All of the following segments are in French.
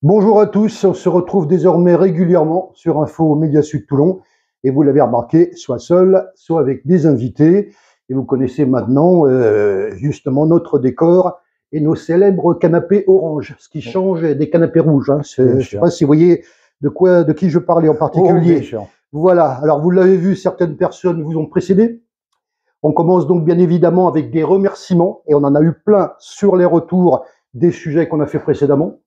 Bonjour à tous, on se retrouve désormais régulièrement sur Info Média Sud Toulon et vous l'avez remarqué, soit seul, soit avec des invités. Et vous connaissez maintenant justement notre décor et nos célèbres canapés orange, ce qui change des canapés rouges. Hein. Je ne sais pas si vous voyez de qui je parlais en particulier. Voilà, alors vous l'avez vu, certaines personnes vous ont précédé. On commence donc bien évidemment avec des remerciements et on en a eu plein sur les retours des sujets qu'on a fait précédemment.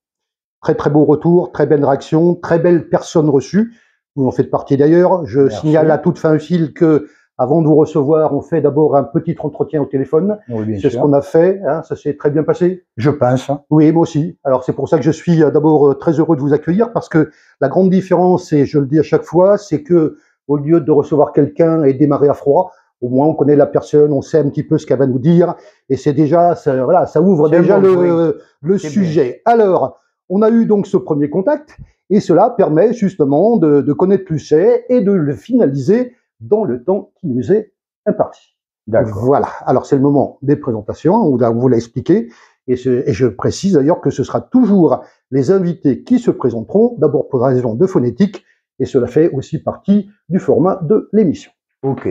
Très très beau retour, très belle réaction, très belle personne reçue. Vous en faites partie d'ailleurs. Je signale à toute fin utile que avant de vous recevoir, on fait d'abord un petit entretien au téléphone. Oui, c'est ce qu'on a fait. Hein, ça s'est très bien passé. Je pense. Oui, moi aussi. Alors c'est pour ça que je suis d'abord très heureux de vous accueillir parce que la grande différence, et je le dis à chaque fois, c'est que au lieu de recevoir quelqu'un et démarrer à froid, au moins on connaît la personne, on sait un petit peu ce qu'elle va nous dire, et c'est déjà, voilà, ça ouvre déjà le sujet. Bien. Alors. On a eu donc ce premier contact et cela permet justement de connaître plus c'est et de le finaliser dans le temps qui nous est imparti. Voilà, alors c'est le moment des présentations, on vous l'a expliqué et je précise d'ailleurs que ce sera toujours les invités qui se présenteront, d'abord pour raison de phonétique et cela fait aussi partie du format de l'émission. Ok,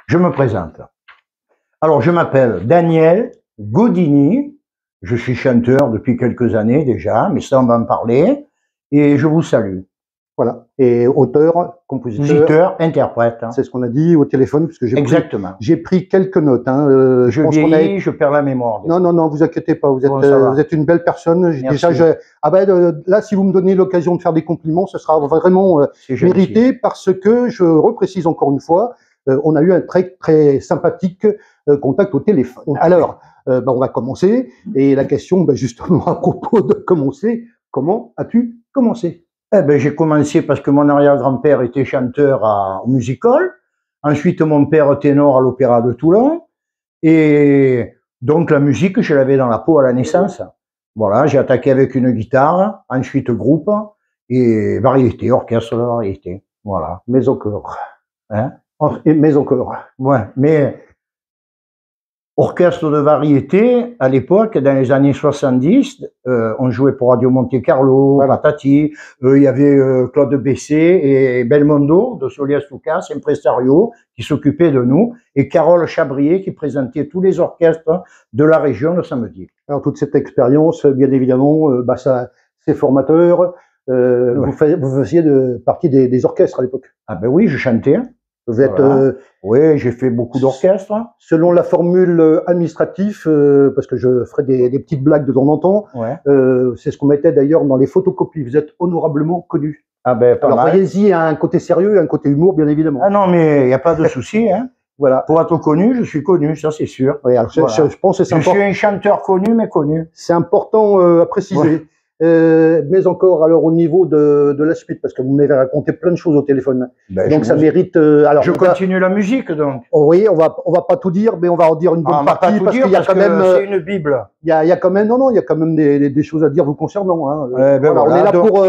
je me présente. Alors je m'appelle Daniel Godini. Je suis chanteur depuis quelques années déjà, mais ça on va en parler. Et je vous salue. Voilà. Et auteur, compositeur, interprète. C'est ce qu'on a dit au téléphone, puisque j'ai pris quelques notes. Hein. Je vieillis, je perds la mémoire. Non, vous inquiétez pas. Vous êtes une belle personne. Déjà, là, si vous me donnez l'occasion de faire des compliments, ce sera vraiment mérité, parce que je reprécise encore une fois, on a eu un très très sympathique contact au téléphone. Alors. On va commencer. Et la question, justement, à propos de commencer, comment as-tu commencé? J'ai commencé parce que mon arrière-grand-père était chanteur au music-hall. Ensuite, mon père ténor à l'Opéra de Toulon. Et donc, la musique, je l'avais dans la peau à la naissance. Voilà, j'ai attaqué avec une guitare, ensuite groupe et variété, orchestre de variété. Voilà. Mais encore. Hein? Mais encore. Ouais, mais... Orchestre de variété, à l'époque, dans les années 70, on jouait pour Radio Monte Carlo, Patati, il y avait Claude Bessé et Belmondo de Solias Lucas, impresario, qui s'occupait de nous, et Carole Chabrier qui présentait tous les orchestres de la région le samedi. Alors toute cette expérience, bien évidemment, c'est formateur. Vous faisiez partie des orchestres à l'époque. Ah ben oui, je chantais. Vous êtes, oui, j'ai fait beaucoup d'orchestres. Selon la formule administrative, parce que je ferai des petites blagues de temps en temps, c'est ce qu'on mettait d'ailleurs dans les photocopies. Vous êtes honorablement connu. Ah ben, alors, voyez-y, un côté sérieux et un côté humour, bien évidemment. Ah non, mais il n'y a pas de souci. Hein. Voilà. Pour être connu, je suis connu, ça c'est sûr. Oui, alors, je pense que c'est important. Je suis un chanteur connu, mais connu. C'est important à préciser. Ouais. Mais encore alors au niveau de la suite, parce que vous m'avez raconté plein de choses au téléphone. Donc ça mérite. Alors je continue la musique donc. Oh, oui, on va pas tout dire, mais on va en dire une bonne partie parce qu'il y a quand même. C'est une bible. Il y a quand même il y a quand même des choses à dire vous concernant. Hein. Voilà, on est là pour.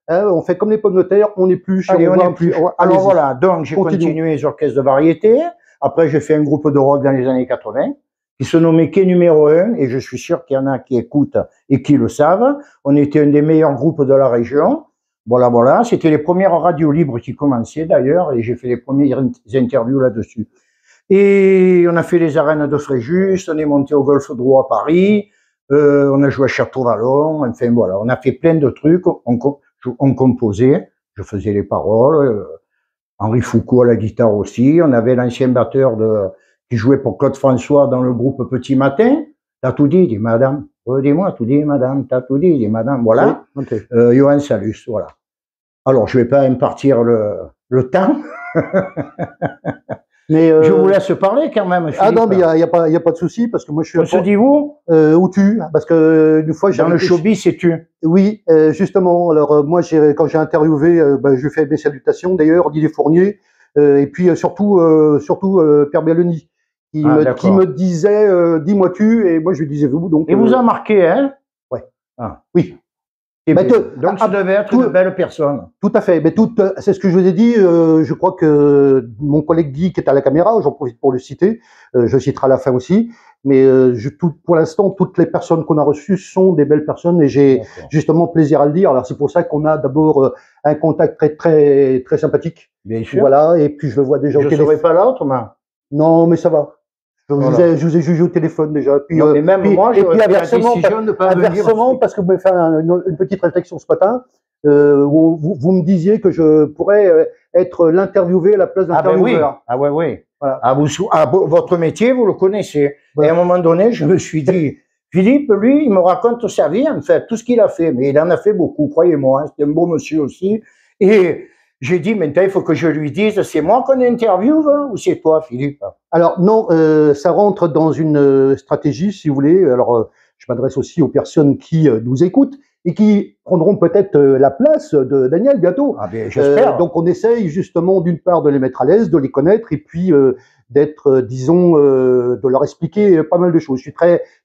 On fait comme les pommes de terre, on épluche. Allez, on épluche. Alors voilà, donc j'ai continué les orchestres de variété. Après j'ai fait un groupe de rock dans les années 80. Qui se nommait Quai numéro 1, et je suis sûr qu'il y en a qui écoutent et qui le savent. On était un des meilleurs groupes de la région. Voilà. C'était les premières radios libres qui commençaient d'ailleurs, et j'ai fait les premières interviews là-dessus. Et on a fait les arènes de Fréjus, on est monté au Golfe Droit à Paris, on a joué à Château-Vallon, enfin voilà, on a fait plein de trucs, on composait, je faisais les paroles, Henri Foucault à la guitare aussi, on avait l'ancien batteur qui jouait pour Claude François dans le groupe Petit Matin. T'as tout dit madame. Dis-moi, tout dit madame. T'as tout dit madame. Voilà. Oui, okay. Johan Salus, voilà. Alors, je vais pas impartir le temps. Mais je vous laisse parler quand même. Philippe. Ah non, mais il y a pas de souci parce que moi je suis. On se dit vous ou tu, parce que une fois dans le showbiz c'est tu. Oui, justement. Alors moi quand j'ai interviewé, je fais mes salutations d'ailleurs, Didier Fournier, et puis surtout Père Belloni. Qui me disait dis-moi tu, et moi je lui disais vous. Donc, et vous a marqué, hein? Ouais. Ah. Oui. Donc, tu devais être une belle personne. Tout à fait. Mais c'est ce que je vous ai dit. Je crois que mon collègue Guy, qui est à la caméra, j'en profite pour le citer, je citerai à la fin aussi. Mais pour l'instant, toutes les personnes qu'on a reçues sont des belles personnes et j'ai justement plaisir à le dire. Alors c'est pour ça qu'on a d'abord un contact très sympathique. Bien sûr. Voilà. Et puis je le vois déjà au téléphone. Je ne serai pas là autrement. Non, mais ça va. Je vous ai jugé au téléphone déjà. Puis, non, mais même moi, j'aurais pris la décision de ne pas venir. Parce que vous m'avez fait une petite réflexion ce matin, où vous me disiez que je pourrais être l'interviewé à la place d'intervieweur. Ah ben oui. Voilà. Votre métier, vous le connaissez. Ouais. Et à un moment donné, je me suis dit, Philippe, lui, il me raconte sa vie, en fait, tout ce qu'il a fait. Mais il en a fait beaucoup, croyez-moi. C'était un beau monsieur aussi. Et j'ai dit, maintenant, il faut que je lui dise, c'est moi qu'on interviewe ou c'est toi, Philippe? Alors, non, ça rentre dans une stratégie, si vous voulez. Alors, je m'adresse aussi aux personnes qui nous écoutent et qui prendront peut-être la place de Daniel bientôt. Ah bien, j'espère. Donc, on essaye justement, d'une part, de les mettre à l'aise, de les connaître et puis d'être, disons, de leur expliquer pas mal de choses. Je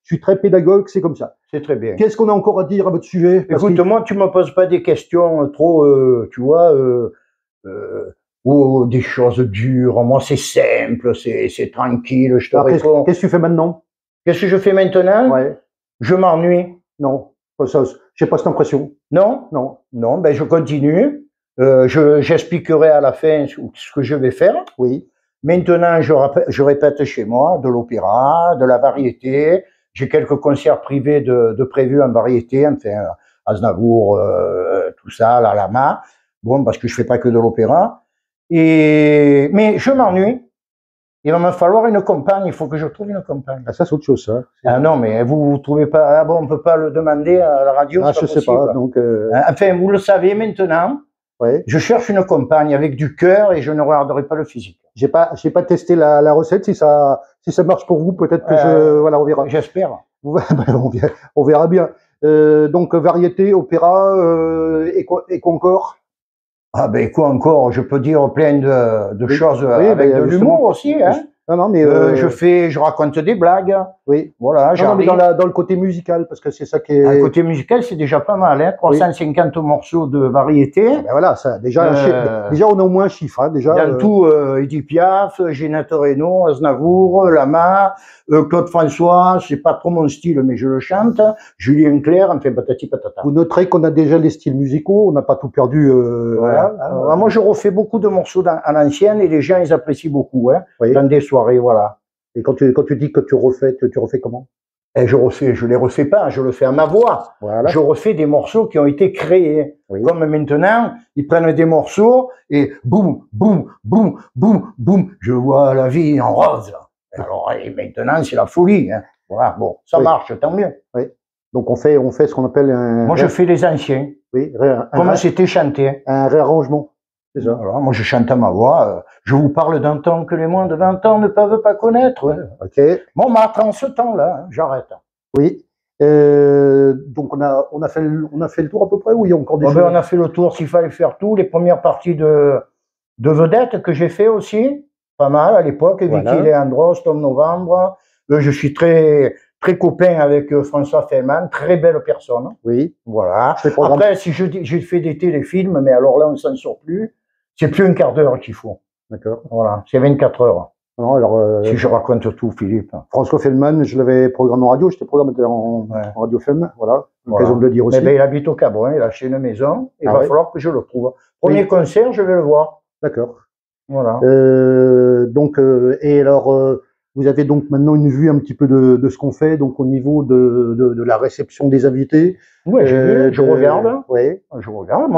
suis très pédagogue, c'est comme ça. C'est très bien. Qu'est-ce qu'on a encore à dire à votre sujet? Écoute, moi, tu me poses pas des questions trop, tu vois... ou des choses dures. Moi, c'est simple, c'est tranquille, je te réponds. Qu'est-ce que tu fais maintenant? Qu'est-ce que je fais maintenant? Ouais. Je m'ennuie. Non, j'ai pas cette impression. Non? Non. Non, ben je continue. J'expliquerai à la fin ce que je vais faire. Oui. Maintenant, je répète chez moi de l'opéra, de la variété. J'ai quelques concerts privés de prévus en variété, enfin, Aznavour, tout ça, la Lama. Bon, parce que je fais pas que de l'opéra. Mais je m'ennuie. Il va me falloir une compagne. Il faut que je trouve une compagne. Ah, ça, c'est autre chose, ça. Ah non, mais vous trouvez pas. Ah bon, on peut pas le demander à la radio. Ah, je sais pas. Donc, enfin, vous le savez maintenant. Ouais. Je cherche une compagne avec du cœur et je ne regarderai pas le physique. J'ai pas testé la recette. Si ça marche pour vous, peut-être que voilà, on verra. J'espère. On verra bien. Donc, variété, opéra, et quoi encore? Ah ben quoi encore? Je peux dire plein de choses avec de l'humour aussi. Hein. Non, mais je raconte des blagues. Oui. Voilà. Non, mais dans le côté musical, parce que c'est ça qui est. Le côté musical, c'est déjà pas mal. Hein. 350 morceaux de variété. Ben voilà, ça. Déjà, on a au moins un chiffre. Hein, déjà. Dans tout, Edith Piaf, Ginette Renaud, Aznavour, Lama, Claude François. C'est pas trop mon style, mais je le chante. Julien Clerc, enfin patati patata. Vous noterez qu'on a déjà les styles musicaux. On n'a pas tout perdu. Voilà. Moi, je refais beaucoup de morceaux à l'ancienne et les gens, ils apprécient beaucoup. Hein, dans des soirées, voilà. Et quand tu dis que tu refais comment? Et je les refais pas, je le fais à ma voix. Voilà. Je refais des morceaux qui ont été créés. Oui. Comme maintenant, ils prennent des morceaux et boum, boum, boum, boum, boum, je vois la vie en rose. Alors, et maintenant, c'est la folie. Hein. Voilà, bon, ça marche, tant mieux. Oui. Donc, on fait ce qu'on appelle un... Moi, je fais les anciens. Oui. Comment c'était chanté. Un réarrangement. C'est ça. Alors, moi, je chante à ma voix. Je vous parle d'un temps que les moins de 20 ans ne peuvent pas connaître. Ok. Montmartre, en ce temps-là, j'arrête. Oui. Donc, on a fait le tour à peu près, ou il y a encore des choses? On a fait le tour s'il fallait faire tout. Les premières parties de vedettes que j'ai fait aussi. Pas mal à l'époque. Voilà. Vicky Leandros, Tom Novembre. Je suis très copain avec François Feldman. Très belle personne. Oui. Voilà. Après, si j'ai fait des téléfilms, mais alors là, on ne s'en sort plus. C'est plus un quart d'heure qu'il faut. D'accord. Voilà, c'est 24 heures. Non, alors, si je raconte tout, Philippe. François Feldman, je l'avais programmé en radio, j'étais programmé en radio FM, voilà. L'occasion de le dire aussi. Mais il habite au Cabron, il a acheté une maison, il va falloir que je le trouve. Premier concert, je vais le voir. D'accord. Voilà. Donc, et alors, vous avez donc maintenant une vue un petit peu de ce qu'on fait, donc au niveau de la réception des invités. Oui, je regarde. Oui. Je regarde.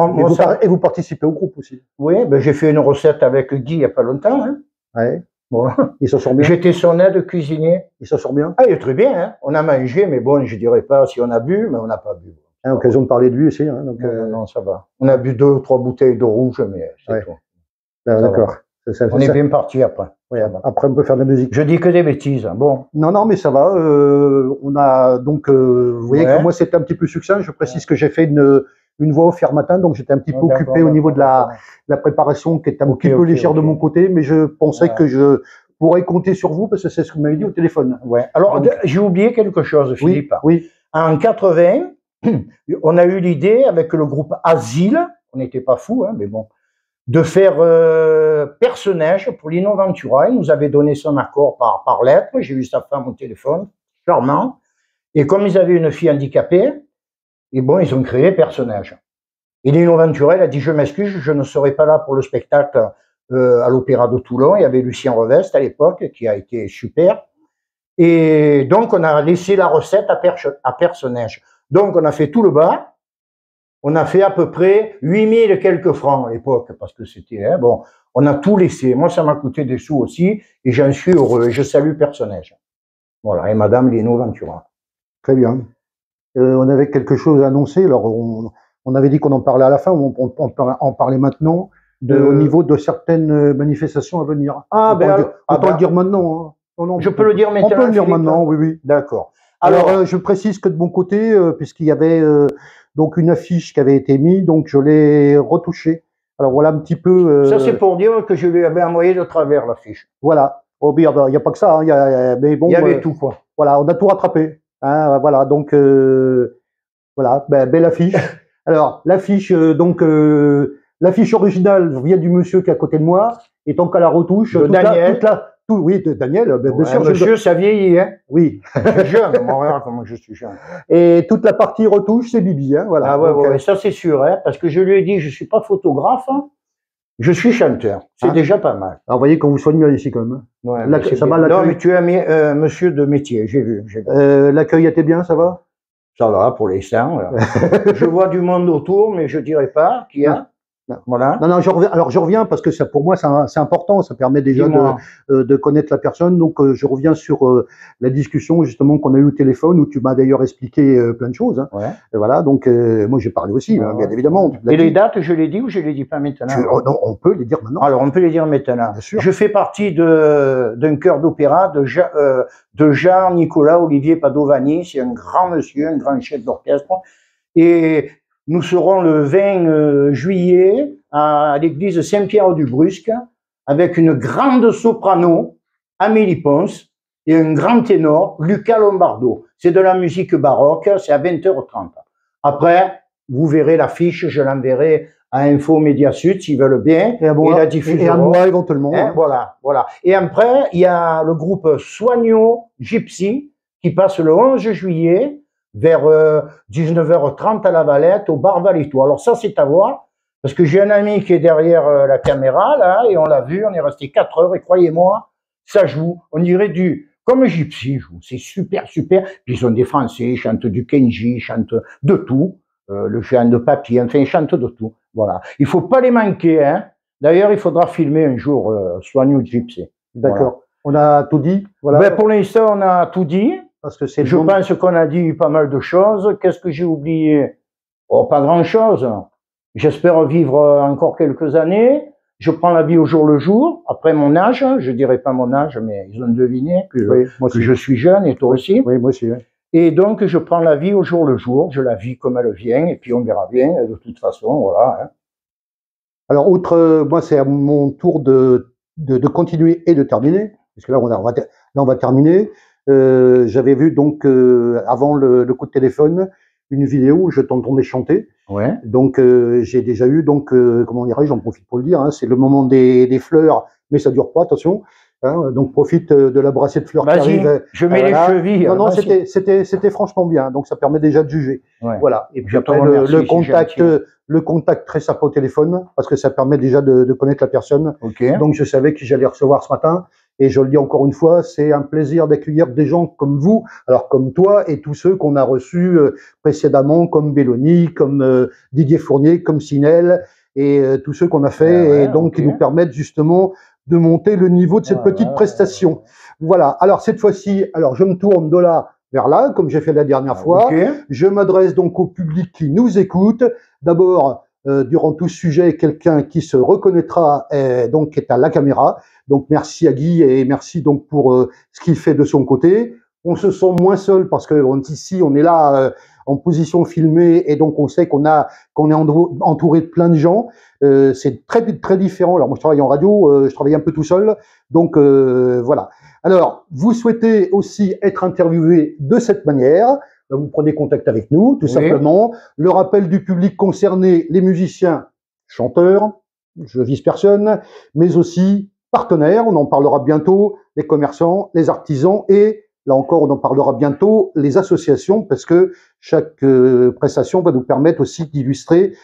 Et vous participez au groupe aussi. Oui, ben j'ai fait une recette avec Guy il n'y a pas longtemps. Hein. Ouais. Bon. Il s'en sort bien. J'étais son aide cuisinier. Il s'en sort bien. Ah, il est très bien. Hein. On a mangé, mais bon, je dirais pas si on a bu, mais on n'a pas bu. Hein, occasion de parler de lui aussi. Hein, donc, non, ça va. On a bu 2 ou 3 bouteilles de rouge, mais c'est tout. D'accord. On est bien parti après. Oui, après, on peut faire de la musique. Je dis que des bêtises. Bon. Non, mais ça va. On a donc, vous voyez que moi, c'était un petit peu succinct. Je précise que j'ai fait une voix au fer matin, donc j'étais un petit peu occupé au niveau de la préparation, qui était un petit peu légère de mon côté, mais je pensais que je pourrais compter sur vous, parce que c'est ce que vous m'avez dit au téléphone. Ouais. Alors, j'ai oublié quelque chose, Philippe. Oui. En 80, on a eu l'idée avec le groupe Asile, on n'était pas fous, hein, mais bon, de faire personnage pour Lino Ventura. Il nous avait donné son accord par lettre. J'ai eu sa femme au téléphone, charmant. Et comme ils avaient une fille handicapée, et bon, ils ont créé personnage. Et Lino Ventura, il a dit, je m'excuse, je ne serai pas là pour le spectacle à l'Opéra de Toulon. Il y avait Lucien Revest à l'époque, qui a été super. Et donc, on a laissé la recette à personnage. Donc, on a fait tout le bas. On a fait à peu près 8000 et quelques francs à l'époque, parce que c'était, hein, bon, on a tout laissé. Moi, ça m'a coûté des sous aussi, et j'en suis heureux. Et je salue personnage. Voilà, et Madame Lino Ventura. Très bien. On avait quelque chose à annoncer. Alors, on avait dit qu'on en parlait à la fin, on en parlait maintenant, au niveau de certaines manifestations à venir. Ah, autant le dire maintenant. Hein. Non, je peux le dire maintenant. On peut le dire maintenant, oui, oui. D'accord. Alors, je précise que de mon côté, puisqu'il y avait donc une affiche qui avait été mise, donc je l'ai retouchée. Alors voilà un petit peu. Ça, c'est pour dire que je lui avais envoyé de travers l'affiche. Voilà. Oh, il n'y a pas que ça. Hein, mais bon, il y avait tout, quoi. Voilà, on a tout rattrapé. Hein, voilà, donc voilà, belle affiche. Alors l'affiche, l'affiche originale vient du monsieur qui est à côté de moi, et tant qu'à la retouche, Daniel. Oui, de Daniel, bien sûr. Monsieur, ça vieillit, hein. Oui. Je suis jeune, regarde comment je suis jeune. Et toute la partie retouche, c'est Bibi, hein, voilà. Ah ouais, donc, ouais, ça c'est sûr, hein, parce que je lui ai dit, je suis pas photographe, hein, je suis chanteur. C'est déjà pas mal. Alors, vous voyez qu'on vous soigne bien ici, quand même. Ouais, là, ça va, non, mais tu es monsieur de métier, j'ai vu. L'accueil était bien, ça va? Ça va, pour l'instant. Je vois du monde autour, mais je dirais pas qu'il y a. Voilà. Non, je reviens parce que ça, pour moi, c'est important. Ça permet déjà de connaître la personne. Donc, je reviens sur la discussion justement qu'on a eue au téléphone où tu m'as d'ailleurs expliqué plein de choses. Hein. Ouais. Et voilà. Donc, moi, j'ai parlé aussi, bien évidemment. Et les dates, je les dis ou je les dis pas maintenant? Non, on peut les dire maintenant. Alors, on peut les dire maintenant. Bien sûr. Je fais partie d'un chœur d'opéra de Jean-Nicolas Olivier Padovani. C'est un grand monsieur, un grand chef d'orchestre. Et nous serons le 20 juillet à l'église Saint-Pierre-du-Brusque avec une grande soprano, Amélie Ponce, et un grand ténor, Luca Lombardo. C'est de la musique baroque, c'est à 20h30. Après, vous verrez l'affiche, je l'enverrai à Info Média Sud s'ils veulent bien, et la diffuseront. Et à moi éventuellement. Hein, voilà. Et après, il y a le groupe Soigno Gypsy qui passe le 11 juillet vers 19h30 à la Valette, au bar Valito. Alors ça, c'est à voir, parce que j'ai un ami qui est derrière la caméra, là, et on l'a vu, on est resté 4 heures, et croyez-moi, ça joue, on dirait comme Gypsy joue, c'est super, super. Puis ils sont des Français, ils chantent du Kenji, ils chantent de tout, le chant de papier, enfin, ils chantent de tout, voilà. Il faut pas les manquer, hein. D'ailleurs, il faudra filmer un jour Soigno Gypsy. D'accord. Voilà. On a tout dit, voilà. Ben, pour l'instant, on a tout dit. Parce que je pense qu'on a dit pas mal de choses. Qu'est-ce que j'ai oublié? Oh, pas grand-chose. J'espère vivre encore quelques années. Je prends la vie au jour le jour. Après mon âge, je dirais pas mon âge, mais ils ont deviné que je suis jeune et toi aussi. Oui, moi aussi. Oui. Et donc, je prends la vie au jour le jour. Je la vis comme elle vient et puis on verra bien. De toute façon, voilà. Hein. Alors, moi, c'est à mon tour de continuer et de terminer. Parce que là, on va terminer. J'avais vu donc avant le coup de téléphone une vidéo où je t'entendais chanter. Ouais. Donc j'ai déjà eu comment dirais-je, j'en profite pour le dire. Hein, c'est le moment des fleurs, mais ça dure pas, attention. Hein, donc profite de la brassée de fleurs qui arrive. Je mets les chevilles. Non, c'était franchement bien. Donc ça permet déjà de juger. Ouais. Voilà. Et puis après le contact très sympa au téléphone parce que ça permet déjà de connaître la personne. Okay. Donc je savais que j'allais recevoir ce matin. Et je le dis encore une fois, c'est un plaisir d'accueillir des gens comme vous, alors comme toi et tous ceux qu'on a reçus précédemment, comme Belloni, comme Didier Fournier, comme Sinel, et tous ceux qu'on a fait, et donc qui nous permettent justement de monter le niveau de cette petite prestation. Voilà. Alors cette fois-ci, je me tourne de là vers là, comme j'ai fait la dernière fois. Je m'adresse donc au public qui nous écoute. D'abord, durant tout ce sujet, quelqu'un qui se reconnaîtra, donc qui est à la caméra. Donc merci à Guy et merci donc pour ce qu'il fait de son côté. On se sent moins seul parce que ici on est là en position filmée et donc on sait qu'on est entouré de plein de gens. C'est très différent. Alors moi je travaille en radio, je travaille un peu tout seul. Donc voilà. Alors vous souhaitez aussi être interviewé de cette manière. vous prenez contact avec nous, tout simplement. Le rappel du public concerné, les musiciens, chanteurs, je vise personne, mais aussi partenaires, on en parlera bientôt, les commerçants, les artisans et, là encore, on en parlera bientôt, les associations, parce que chaque prestation va nous permettre aussi d'illustrer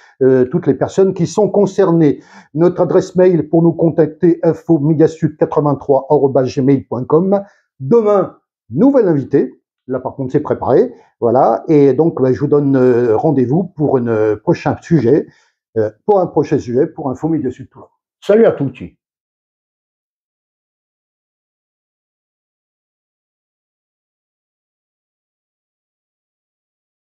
toutes les personnes qui sont concernées. Notre adresse mail pour nous contacter, info-mediasud83@gmail.com. Demain, nouvel invité. Là, par contre, c'est préparé. Voilà. Et donc, je vous donne rendez-vous pour un prochain sujet, pour Info Média Sud Toulon. Salut à tous.